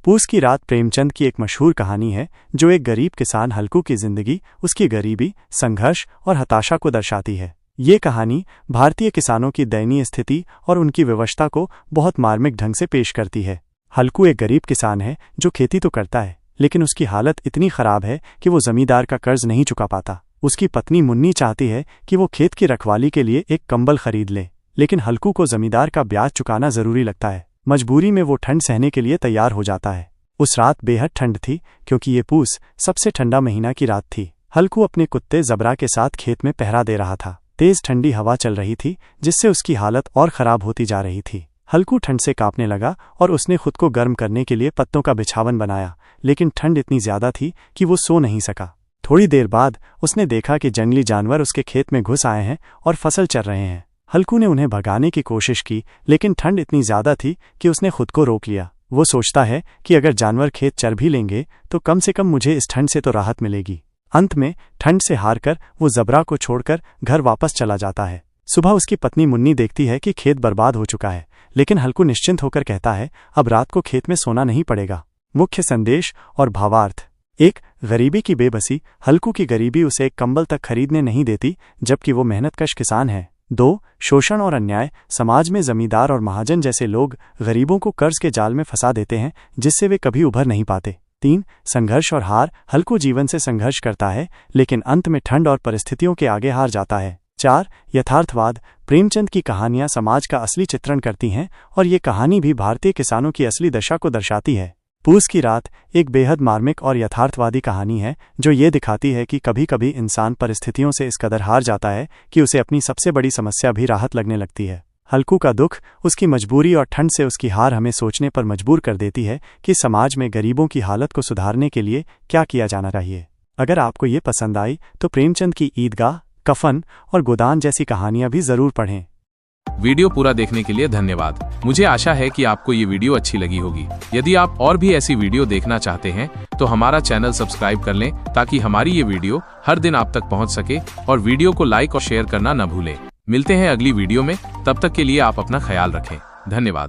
पूस की रात प्रेमचंद की एक मशहूर कहानी है जो एक गरीब किसान हल्कू की जिंदगी, उसकी गरीबी, संघर्ष और हताशा को दर्शाती है। ये कहानी भारतीय किसानों की दयनीय स्थिति और उनकी विवशता को बहुत मार्मिक ढंग से पेश करती है। हल्कू एक गरीब किसान है जो खेती तो करता है, लेकिन उसकी हालत इतनी खराब है कि वो जमींदार का कर्ज नहीं चुका पाता। उसकी पत्नी मुन्नी चाहती है कि वो खेत की रखवाली के लिए एक कंबल खरीद ले, लेकिन हल्कू को जमींदार का ब्याज चुकाना जरूरी लगता है। मजबूरी में वो ठंड सहने के लिए तैयार हो जाता है। उस रात बेहद ठंड थी क्योंकि ये पूस सबसे ठंडा महीना की रात थी। हल्कू अपने कुत्ते जबरा के साथ खेत में पहरा दे रहा था। तेज ठंडी हवा चल रही थी जिससे उसकी हालत और खराब होती जा रही थी। हल्कू ठंड से कांपने लगा और उसने खुद को गर्म करने के लिए पत्तों का बिछावन बनाया, लेकिन ठंड इतनी ज्यादा थी कि वो सो नहीं सका। थोड़ी देर बाद उसने देखा कि जंगली जानवर उसके खेत में घुस आए हैं और फसल चर रहे हैं। हल्कू ने उन्हें भगाने की कोशिश की, लेकिन ठंड इतनी ज्यादा थी कि उसने खुद को रोक लिया। वो सोचता है कि अगर जानवर खेत चर भी लेंगे तो कम से कम मुझे इस ठंड से तो राहत मिलेगी। अंत में ठंड से हारकर वो जबरा को छोड़कर घर वापस चला जाता है। सुबह उसकी पत्नी मुन्नी देखती है कि खेत बर्बाद हो चुका है, लेकिन हल्कू निश्चिंत होकर कहता है अब रात को खेत में सोना नहीं पड़ेगा। मुख्य संदेश और भावार्थ: 1. गरीबी की बेबसी। हल्कू की गरीबी उसे एक कंबल तक खरीदने नहीं देती, जबकि वो मेहनतकश किसान है। 2. शोषण और अन्याय। समाज में जमींदार और महाजन जैसे लोग गरीबों को कर्ज के जाल में फंसा देते हैं, जिससे वे कभी उभर नहीं पाते। 3. संघर्ष और हार। हल्कू जीवन से संघर्ष करता है, लेकिन अंत में ठंड और परिस्थितियों के आगे हार जाता है। 4. यथार्थवाद। प्रेमचंद की कहानियां समाज का असली चित्रण करती हैं और ये कहानी भी भारतीय किसानों की असली दशा को दर्शाती है। पूस की रात एक बेहद मार्मिक और यथार्थवादी कहानी है जो ये दिखाती है कि कभी कभी इंसान परिस्थितियों से इस कदर हार जाता है कि उसे अपनी सबसे बड़ी समस्या भी राहत लगने लगती है। हल्कू का दुख, उसकी मजबूरी और ठंड से उसकी हार हमें सोचने पर मजबूर कर देती है कि समाज में गरीबों की हालत को सुधारने के लिए क्या किया जाना चाहिए। अगर आपको ये पसंद आई तो प्रेमचंद की ईदगाह, कफन और गोदान जैसी कहानियां भी जरूर पढ़ें। वीडियो पूरा देखने के लिए धन्यवाद। मुझे आशा है कि आपको ये वीडियो अच्छी लगी होगी। यदि आप और भी ऐसी वीडियो देखना चाहते हैं तो हमारा चैनल सब्सक्राइब कर लें ताकि हमारी ये वीडियो हर दिन आप तक पहुंच सके, और वीडियो को लाइक और शेयर करना न भूलें। मिलते हैं अगली वीडियो में, तब तक के लिए आप अपना ख्याल रखें। धन्यवाद।